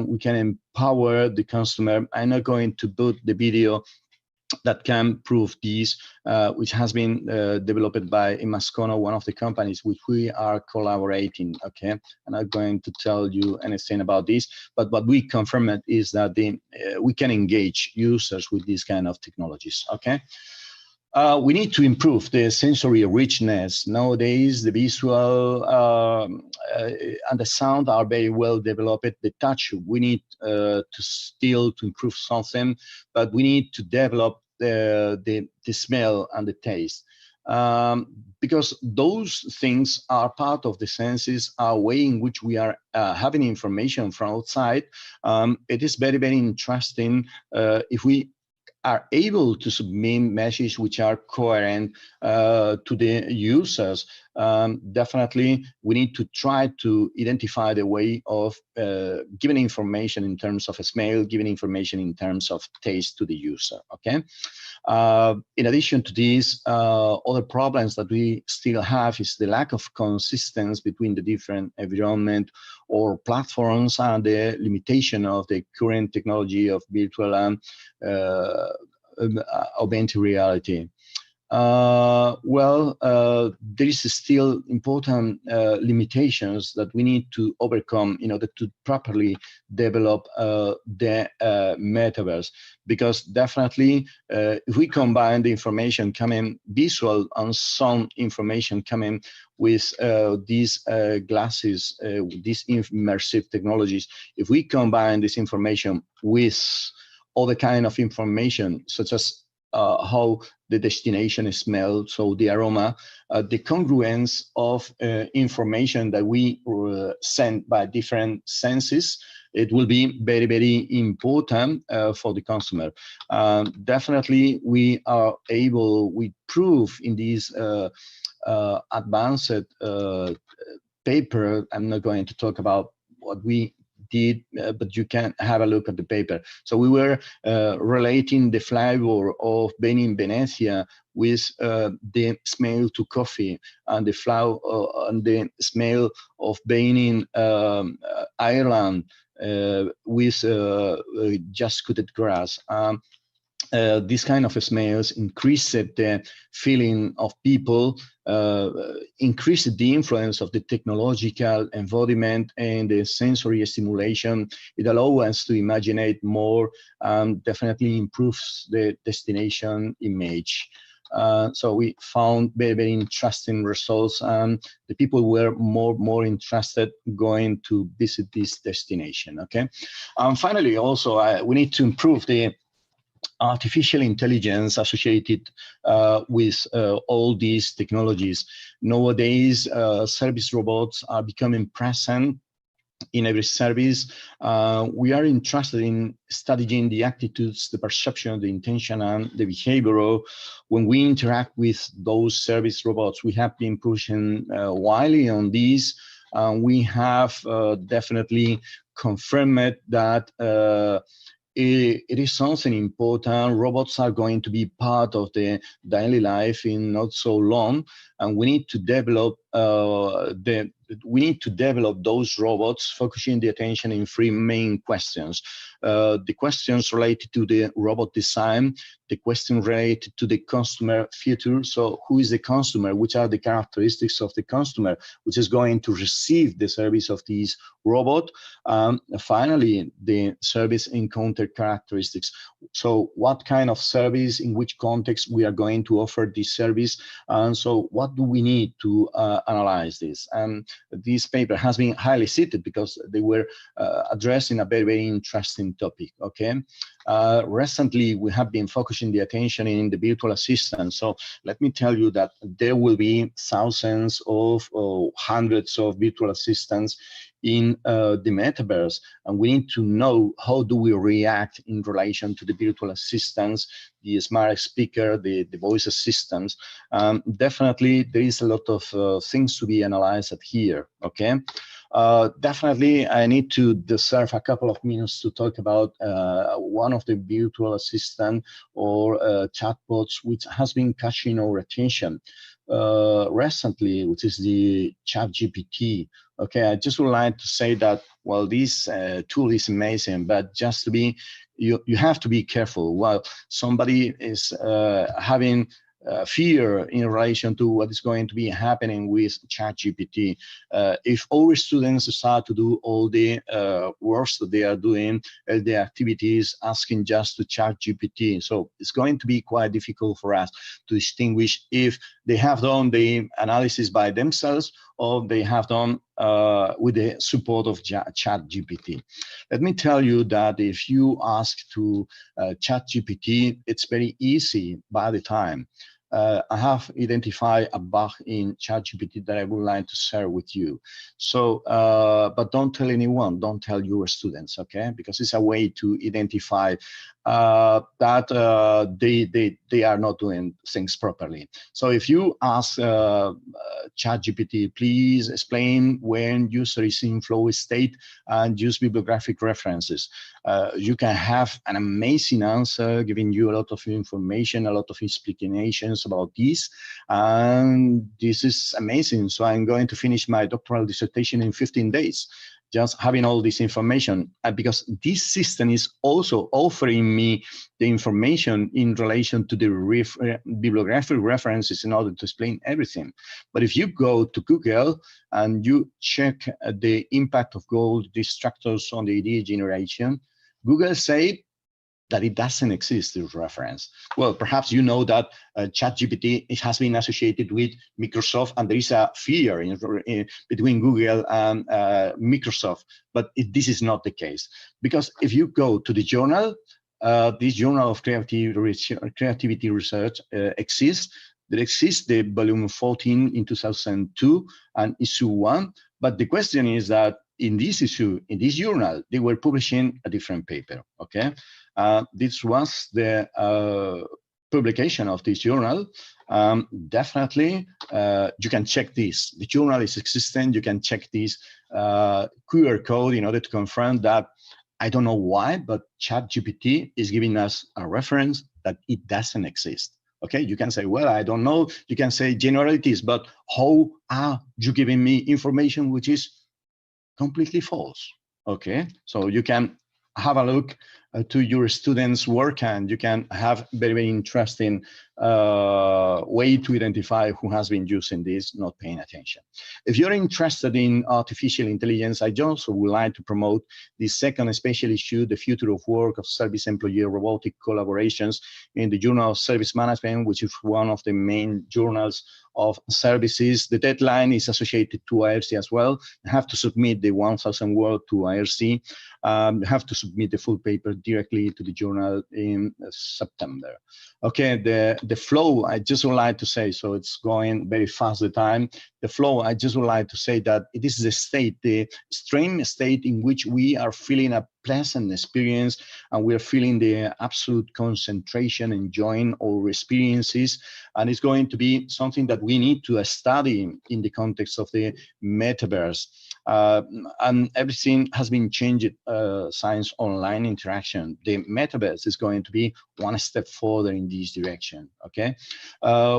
we can empower the customer. I'm not going to put the video that can prove this, which has been developed by Mascono, one of the companies which we are collaborating. Okay, I'm not going to tell you anything about this, but what we confirmed is that we can engage users with these kind of technologies. Okay. We need to improve the sensory richness. Nowadays, the visual and the sound are very well developed. The touch, we need to improve something, but we need to develop the smell and the taste. Because those things are part of the senses, our way in which we are having information from outside. It is very, very interesting if we are able to submit messages which are coherent to the users. Definitely, we need to try to identify the way of giving information in terms of smell, giving information in terms of taste to the user. Okay. In addition to this, other problems that we still have is the lack of consistency between the different environment or platforms and the limitation of the current technology of virtual and augmented reality. There is still important limitations that we need to overcome in order to properly develop the metaverse. Because definitely, if we combine the information coming visual and sound information coming with these glasses, these immersive technologies, if we combine this information with other kind of information, such as how the destination smells, so the aroma, the congruence of information that we send by different senses, it will be very, very important for the consumer. Definitely, we are able, we prove in this advanced paper, I'm not going to talk about what we did, but you can have a look at the paper. So we were relating the flavor of being in Venezia with the smell to coffee, and the flower and the smell of being in Ireland with just cut grass. This kind of smells increased the feeling of people, increased the influence of the technological embodiment and the sensory stimulation. It allows us to imagine more, definitely improves the destination image. So we found very, very interesting results, and the people were more interested going to visit this destination. Okay, finally, also we need to improve the artificial intelligence associated with all these technologies. Nowadays, service robots are becoming present in every service. We are interested in studying the attitudes, the perception, the intention, and the behavior when we interact with those service robots. We have been pushing widely on this. We have definitely confirmed that it is something important. Robots are going to be part of the daily life in not so long, and we need to develop those robots, focusing the attention in three main questions. The questions related to the robot design, the question related to the customer future. So who is the customer? Which are the characteristics of the customer which is going to receive the service of this robot? Finally, the service encounter characteristics. So what kind of service, in which context we are going to offer this service? And so what do we need to analyze this? And this paper has been highly cited because they were addressing a very, very interesting topic. Okay. Recently, we have been focusing the attention in the virtual assistant. So let me tell you that there will be thousands of hundreds of virtual assistants in the metaverse, and we need to know how do we react in relation to the virtual assistants, the smart speaker, the voice assistants. Definitely, there is a lot of things to be analyzed here. Okay. Definitely, I need to deserve a couple of minutes to talk about one of the virtual assistant or chatbots which has been catching our attention recently, which is the ChatGPT. Okay, I just would like to say that, well, this tool is amazing, but just to be, you have to be careful. While somebody is having fear in relation to what is going to be happening with ChatGPT. If our students start to do all the works that they are doing, the activities, asking just to ChatGPT, so it's going to be quite difficult for us to distinguish if they have done the analysis by themselves or they have done with the support of ChatGPT. Let me tell you that if you ask to ChatGPT, it's very easy by the time. I have identified a bug in ChatGPT that I would like to share with you. So, but don't tell anyone, don't tell your students, okay? Because it's a way to identify that they are not doing things properly. So if you ask ChatGPT, please explain when user is in flow state and use bibliographic references, you can have an amazing answer giving you a lot of information, a lot of explanations about this, and this is amazing. So I'm going to finish my doctoral dissertation in 15 days. Just having all this information, because this system is also offering me the information in relation to the bibliographic references in order to explain everything. But if you go to Google and you check the impact of goal distractors on the idea generation, Google say that it doesn't exist, this reference. Well, perhaps you know that ChatGPT has been associated with Microsoft, and there is a fear between Google and Microsoft, but this is not the case. Because if you go to the journal, this Journal of Creativity Research exists. There exists the volume 14 in 2002 and issue 1, but the question is that in this issue, in this journal, they were publishing a different paper, okay? This was the publication of this journal. Definitely, you can check this. The journal is existent. You can check this QR code in order to confirm that. I don't know why, but ChatGPT is giving us a reference that it doesn't exist. Okay, you can say, well, I don't know. You can say generalities, but how are you giving me information which is completely false? Okay, so you can have a look to your students' work, and you can have very, very interesting way to identify who has been using this, not paying attention. If you're interested in artificial intelligence, I also would like to promote the second special issue, The Future of Work of Service Employee Robotic Collaborations, in the Journal of Service Management, which is one of the main journals of services. The deadline is associated to IRC as well. You have to submit the 1,000 word to IRC. You have to submit the full paper directly to the journal in September. Okay, the flow, I just would like to say, so it's going very fast, the time. The flow, I just would like to say that it is the state, the extreme state in which we are feeling a pleasant experience, and we're feeling the absolute concentration, enjoying our experiences, and it's going to be something that we need to study in the context of the metaverse. And everything has been changed since online interaction. The metaverse is going to be one step further in this direction. Okay,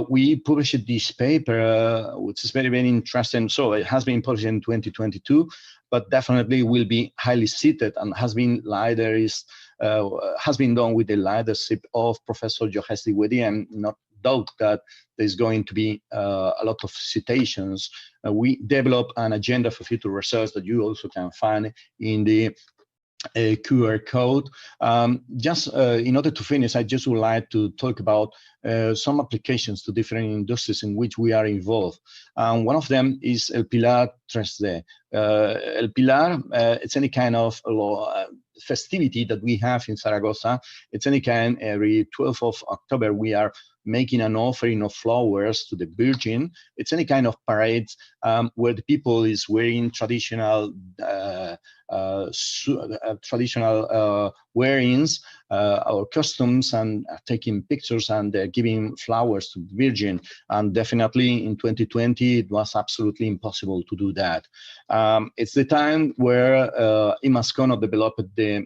we published this paper, which is very, very interesting. So it has been published in 2022, but definitely will be highly cited and has been done with the leadership of Professor Yogesh Dwivedi, and not doubt that there's going to be a lot of citations. We develop an agenda for future research that you also can find in the QR code. Just in order to finish, I just would like to talk about some applications to different industries in which we are involved. One of them is El Pilar 3D. El Pilar, it's any kind of festivity that we have in Zaragoza. It's any kind, every 12th of October, we are making an offering of flowers to the Virgin. It's any kind of parade where the people is wearing traditional wearings or costumes and taking pictures and giving flowers to the Virgin. And definitely in 2020, it was absolutely impossible to do that. It's the time where Imascono developed the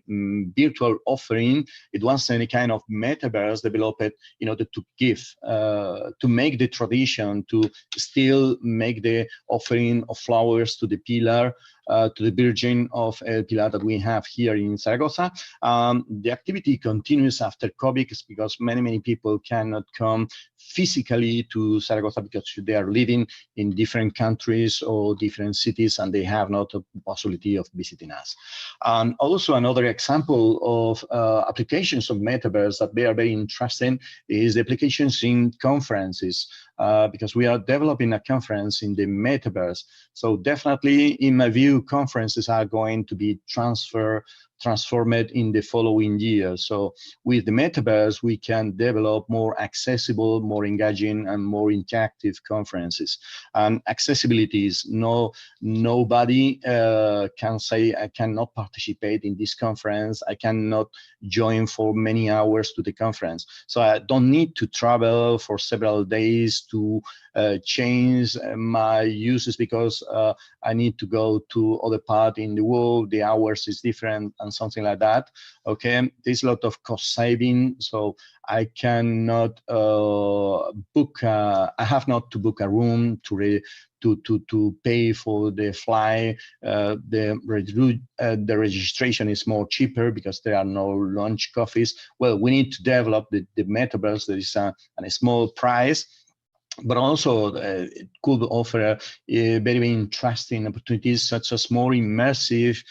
virtual offering. It was any kind of metaverse developed in order to give, to make the tradition, to still make the offering of flowers to the pillar, to the Virgin of El Pilar that we have here in Zaragoza. The activity continues after COVID because many people cannot come physically to Zaragoza because they are living in different countries or different cities and they have not a possibility of visiting us. And also another example of applications of Metaverse that they are very interesting is the applications in conferences. Because we are developing a conference in the Metaverse. So definitely, in my view, conferences are going to be transformed in the following year. So with the Metaverse, we can develop more accessible, more engaging, and more interactive conferences. And accessibility is nobody can say, I cannot participate in this conference, I cannot join for many hours to the conference. So I don't need to travel for several days to change my uses because I need to go to other part in the world, the hours is different and something like that. Okay, there's a lot of cost saving, so I cannot book, I have not to book a room to pay for the flight. The registration is more cheaper because there are no lunch coffees. Well, we need to develop the Metaverse. There is a small price, but also it could offer very interesting opportunities such as more immersive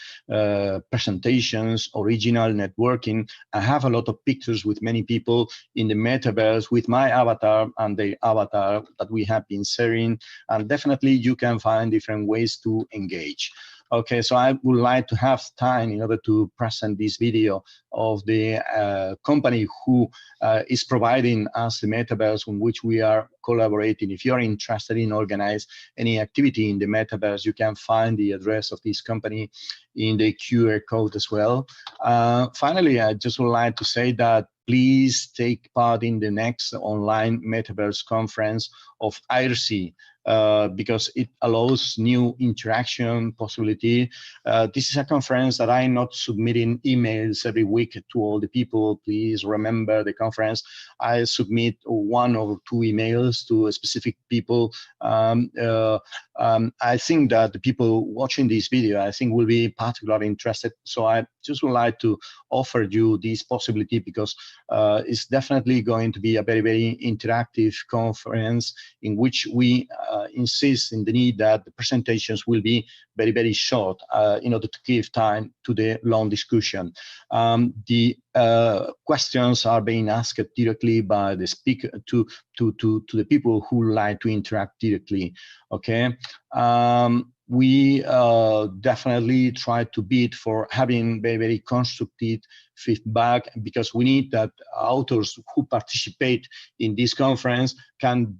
presentations, original networking. I have a lot of pictures with many people in the Metaverse with my avatar and the avatar that we have been sharing, and definitely you can find different ways to engage. Okay, so I would like to have time in order to present this video of the company who is providing us the Metaverse in which we are collaborating. If you are interested in organize any activity in the Metaverse, you can find the address of this company in the QR code as well. Finally, I just would like to say that please take part in the next online Metaverse conference of IRC. Because it allows new interaction possibility. This is a conference that I'm not submitting emails every week to all the people. Please remember the conference. I submit 1 or 2 emails to specific people. I think that the people watching this video, I think, will be particularly interested. So I just would like to offer you this possibility because it's definitely going to be a very interactive conference in which we insist in the need that the presentations will be very short in order to give time to the long discussion. The questions are being asked directly by the speaker to the people who like to interact directly. Okay. We definitely try to bid for having very constructive feedback because we need that authors who participate in this conference can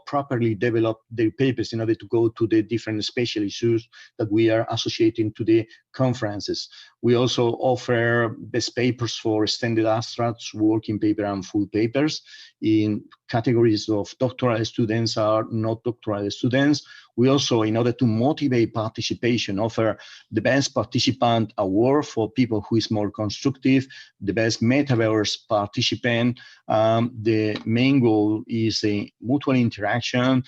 properly develop their papers in order to go to the different special issues that we are associating to the conferences. We also offer best papers for extended abstracts, working paper, and full papers in categories of doctoral students or not doctoral students. We also, in order to motivate participation, offer the best participant award for people who is more constructive, the best Metaverse participant. The main goal is a mutual interaction.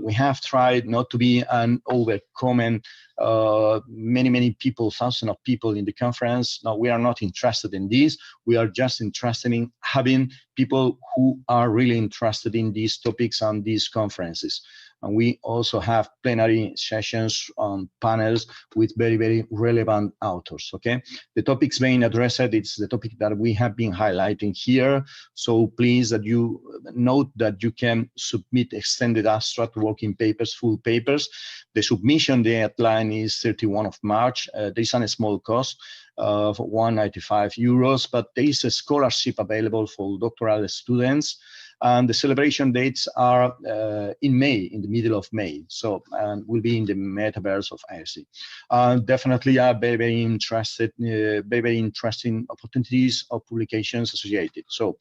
We have tried not to be an overcommon many people, thousands of people in the conference. No, we are not interested in this. We are just interested in having people who are really interested in these topics and these conferences. And we also have plenary sessions on panels with very relevant authors, okay? The topics being addressed, it's the topic that we have been highlighting here. So please that you note that you can submit extended abstract, working papers, full papers. The submission deadline is 31 of March. There is a small cost. for €195, but there is a scholarship available for doctoral students. And the celebration dates are in May, in the middle of May. So will be in the metaverse of IAC. Definitely very interesting opportunities of publications associated. So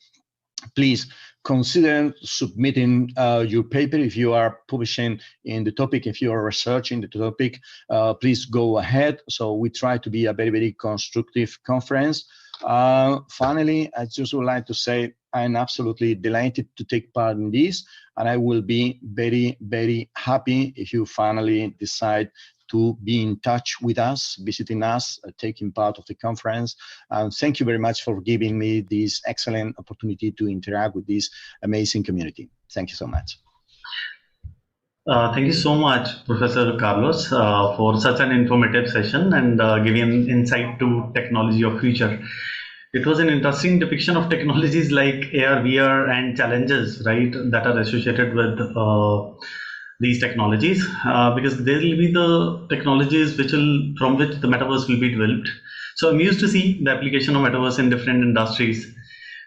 please consider submitting your paper if you are publishing in the topic, if you are researching the topic, please go ahead. So we try to be a very constructive conference. Finally, I just would like to say I'm absolutely delighted to take part in this, and I will be very happy if you finally decide to be in touch with us, visiting us, taking part of the conference. And thank you very much for giving me this excellent opportunity to interact with this amazing community. Thank you so much. Thank you so much, Professor Carlos, for such an informative session and giving insight to technology of future. It was an interesting depiction of technologies like AR, VR, and challenges, right, that are associated with these technologies, because there will be the technologies from which the metaverse will be developed. So I'm used to see the application of metaverse in different industries.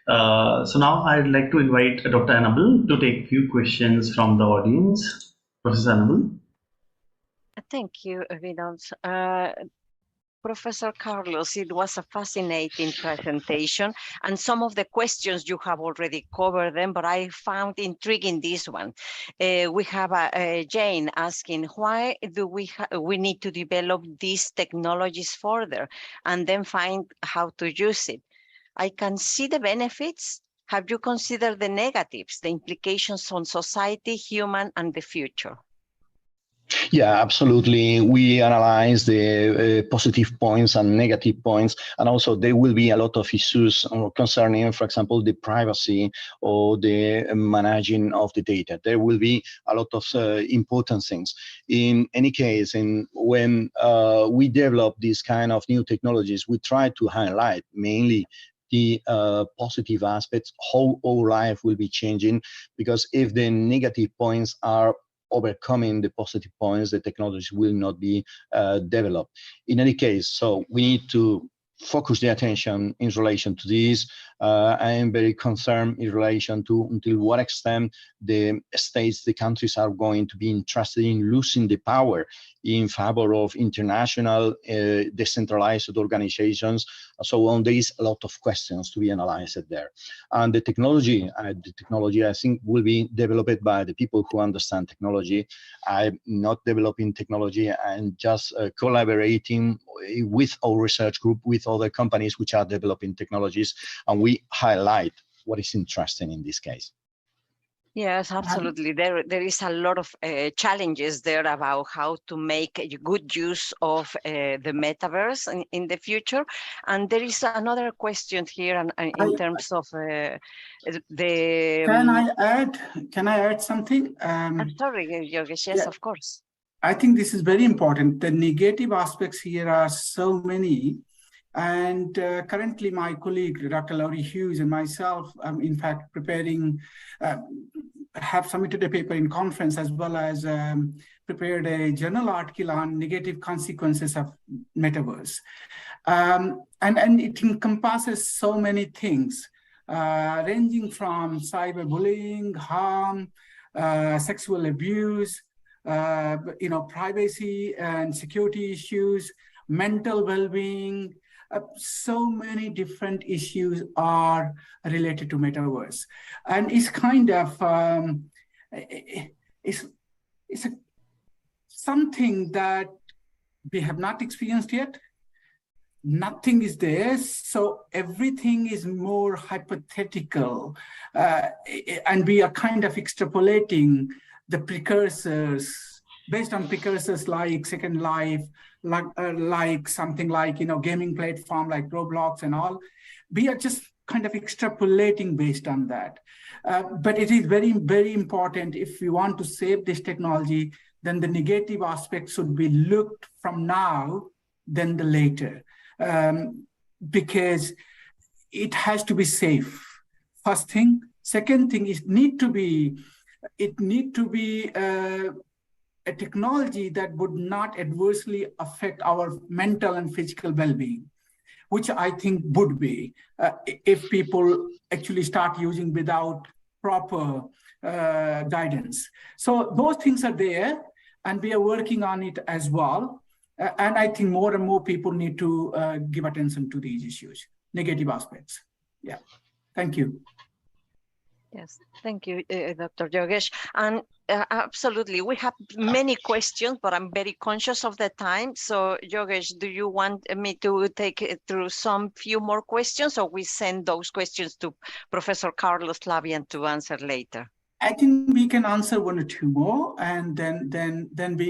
So now I'd like to invite Dr. Annabelle to take a few questions from the audience. Professor Annabelle. Thank you, Vinod. Professor Carlos, it was a fascinating presentation, and some of the questions you have already covered them, but I found intriguing this one. We have Jane asking, why do we need to develop these technologies further and then find how to use it? I can see the benefits. Have you considered the negatives, the implications on society, human, and the future? Yeah, absolutely. We analyze the positive points and negative points, and also there will be a lot of issues concerning, for example, the privacy or the managing of the data. There will be a lot of important things. In any case, when we develop these kind of new technologies, we try to highlight mainly the positive aspects, how our life will be changing, because if the negative points are overcoming the positive points, the technology will not be developed. In any case, so we need to focus the attention in relation to this. I am very concerned in relation to until what extent the states, the countries are going to be interested in losing the power in favor of international decentralized organizations. So on, there is a lot of questions to be analyzed there. And the technology I think will be developed by the people who understand technology. I'm not developing technology, I'm just collaborating with our research group, with other companies which are developing technologies, and we highlight what is interesting in this case. Yes, absolutely. There is a lot of challenges there about how to make a good use of the metaverse in the future. And there is another question here in terms of the... Can I add something? I'm sorry, Yogesh, yes, of course. I think this is very important. The negative aspects here are so many. And currently my colleague, Dr. Laurie Hughes, and myself, in fact, preparing, have submitted a paper in conference, as well as prepared a journal article on negative consequences of metaverse. And it encompasses so many things, ranging from cyberbullying, harm, sexual abuse, privacy and security issues, mental well-being. So many different issues are related to metaverse, and it's kind of something that we have not experienced yet. Nothing is there, so everything is more hypothetical, and we are kind of extrapolating the precursors based on precursors like Second Life, like something like gaming platform like Roblox and all. We are just kind of extrapolating based on that. But it is very, very important, if we want to save this technology, then the negative aspects should be looked from now than the later, because it has to be safe. First thing. Second thing is it need to be a technology that would not adversely affect our mental and physical well-being. which I think would be if people actually start using without proper guidance. So those things are there, and we are working on it as well. And I think more and more people need to give attention to these issues, negative aspects. Yeah, thank you. Yes, thank you, Dr. Yogesh. And absolutely, we have many questions, but I'm very conscious of the time. So Yogesh, do you want me to take it through some few more questions, or we send those questions to Professor Carlos Lavian to answer later? I think we can answer one or two more, and then we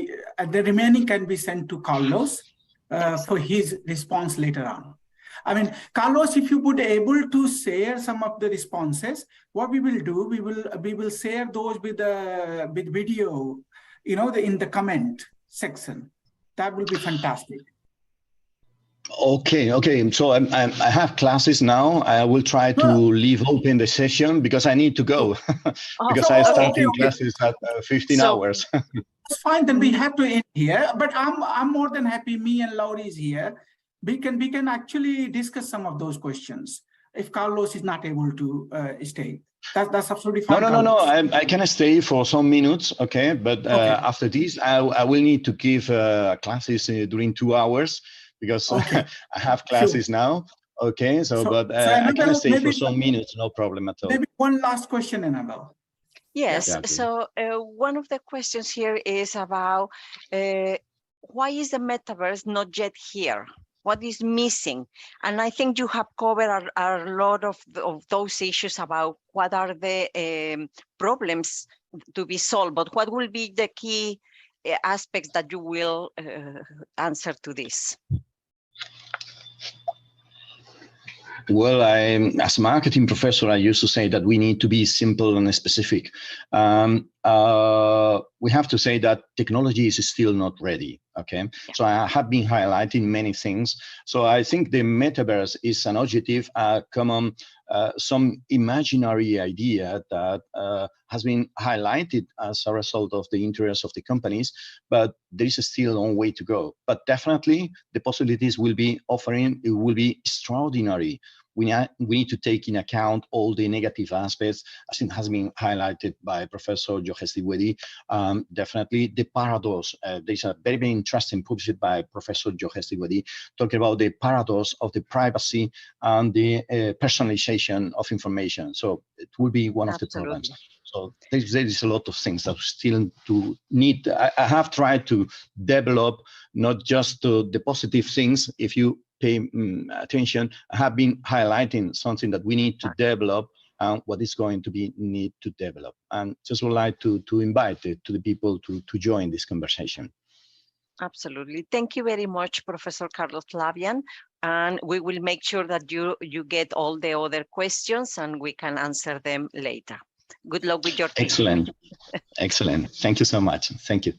the remaining can be sent to Carlos for his response later on. I mean, Carlos, if you would be able to share some of the responses, what we will do, we will share those with video, you know, in the comment section. That will be fantastic. Okay. So I have classes now. I will try to leave open the session because I need to go because I start in classes at 15 hours. It's fine. Then we have to end here. But I'm more than happy. Me and Laurie is here. We can actually discuss some of those questions if Carlos is not able to stay. That's absolutely fine. No. I can stay for some minutes, okay? But after this, I will need to give classes during 2 hours because I have classes now. Okay, but I can stay for some minutes, no problem at all. Maybe one last question, Annabelle. Yes. Yeah. So one of the questions here is about why is the metaverse not yet here? What is missing? And I think you have covered a lot of those issues about what are the problems to be solved, but what will be the key aspects that you will answer to this? Well, as a marketing professor, I used to say that we need to be simple and specific. We have to say that technology is still not ready, okay? So I have been highlighting many things. So I think the metaverse is an objective, common, some imaginary idea that has been highlighted as a result of the interest of the companies, but there is still a long way to go. But definitely the possibilities will be offering, it will be extraordinary. We need to take in account all the negative aspects, as it has been highlighted by Professor Yogesh Dwivedi. Definitely the paradox. There's a very, very interesting published by Professor Yogesh Dwivedi talking about the paradox of the privacy and the personalization of information. So it will be one of the problems. So there is a lot of things that still to need. I have tried to develop not just the positive things. If you pay attention, I have been highlighting something that we need to develop and what is going to be need to develop. And just would like to invite to the people to join this conversation. Absolutely. Thank you very much, Professor Carlos Lavian. And we will make sure that you get all the other questions and we can answer them later. Good luck with your team. Excellent. Excellent. Thank you so much. Thank you.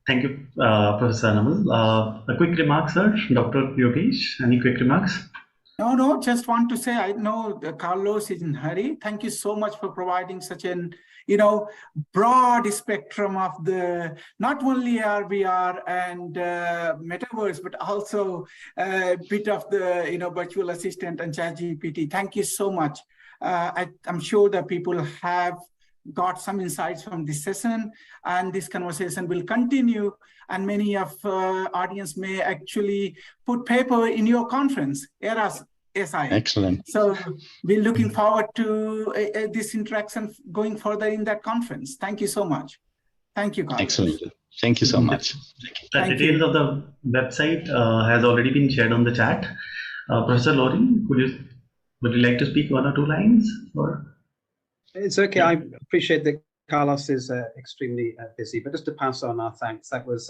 Thank you, Professor Raman. A quick remark, sir. Dr. Yogesh, any quick remarks? No, just want to say, I know Carlos is in a hurry. Thank you so much for providing such an, broad spectrum of the, not only VR and metaverse, but also a bit of the, virtual assistant and ChatGPT. Thank you so much. I'm sure that people have got some insights from this session, and this conversation will continue, and many of audience may actually put paper in your conference, ERAS SI. Excellent. So we're looking forward to this interaction going further in that conference. Thank you so much. Thank you, Carlos. Excellent. Thank you so much. The details of the website has already been shared on the chat. Professor Laurie, would you like to speak 1 or 2 lines? Or? It's okay. I appreciate that Carlos is extremely busy, but just to pass on our thanks. That was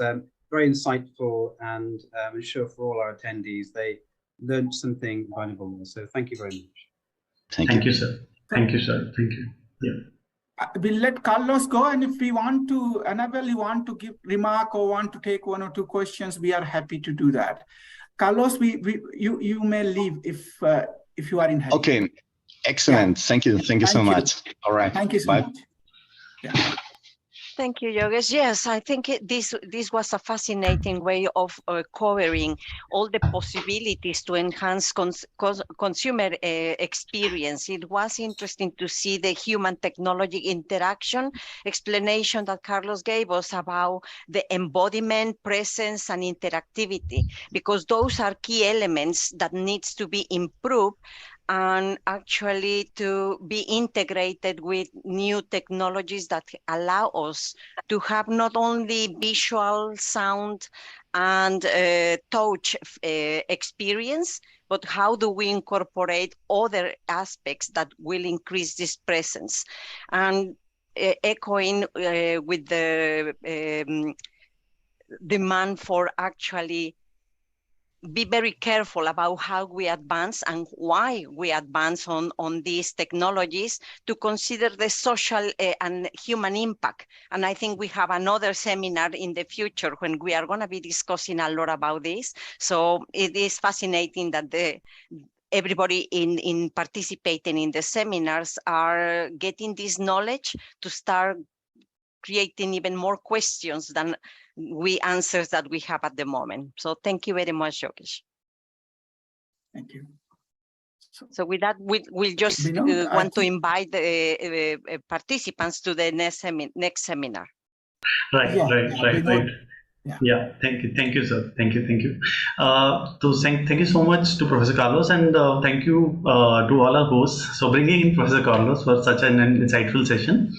very insightful, and I'm sure for all our attendees, they learned something valuable. So thank you very much. Thank you, sir. Thank you, sir. Thank you. Yeah. We'll let Carlos go, and if we want to, Annabelle, you want to give remark or want to take 1 or 2 questions, we are happy to do that. Carlos, you may leave if you are in hurry. Okay. Excellent. Yeah. Thank you. Thank you so much. All right. Thank you so much. Yeah. Thank you, Yogesh. Yes, I think this was a fascinating way of covering all the possibilities to enhance consumer experience. It was interesting to see the human technology interaction explanation that Carlos gave us about the embodiment, presence, and interactivity, because those are key elements that needs to be improved and actually to be integrated with new technologies that allow us to have not only visual, sound, and touch experience, but how do we incorporate other aspects that will increase this presence? And echoing with the demand for actually be very careful about how we advance and why we advance on these technologies, to consider the social and human impact. And I think we have another seminar in the future when we are going to be discussing a lot about this. So it is fascinating that everybody in participating in the seminars are getting this knowledge to start creating even more questions than answers that we have at the moment. So thank you very much, Yogesh. Thank you. So with that, we'll just want to invite the participants to the next seminar. Right. Yeah, thank you, sir. Thank you. Thank you so much to Professor Carlos, and thank you to all our hosts. So bringing in Professor Carlos for such an insightful session.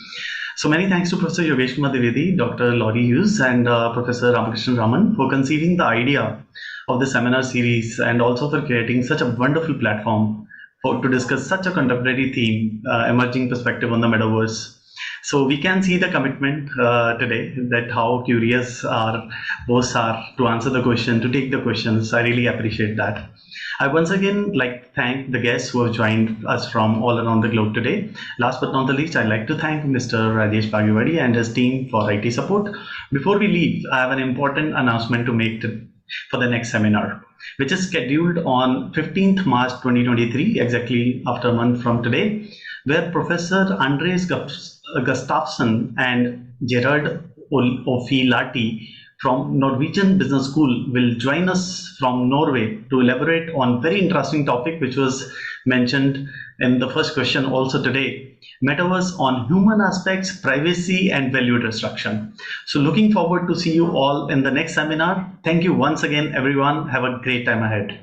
So many thanks to Professor Yogesh Dwivedi, Dr. Laurie Hughes, and Professor Ramakrishnan Raman for conceiving the idea of the seminar series, and also for creating such a wonderful platform to discuss such a contemporary theme, emerging perspective on the metaverse. So we can see the commitment today, that how curious our hosts are to answer the question, to take the questions. I really appreciate that. I once again like to thank the guests who have joined us from all around the globe today. Last but not the least, I'd like to thank Mr. Rajesh Bhagwadi and his team for IT support. Before we leave, I have an important announcement to make for the next seminar, which is scheduled on 15th March 2023, exactly after a month from today, where Professor Andres Gustafsson and Gerard Ofilati from Norwegian Business School will join us from Norway to elaborate on very interesting topic which was mentioned in the first question also today, Metaverse on human aspects, privacy and value destruction. So looking forward to see you all in the next seminar. Thank you once again, everyone. Have a great time ahead.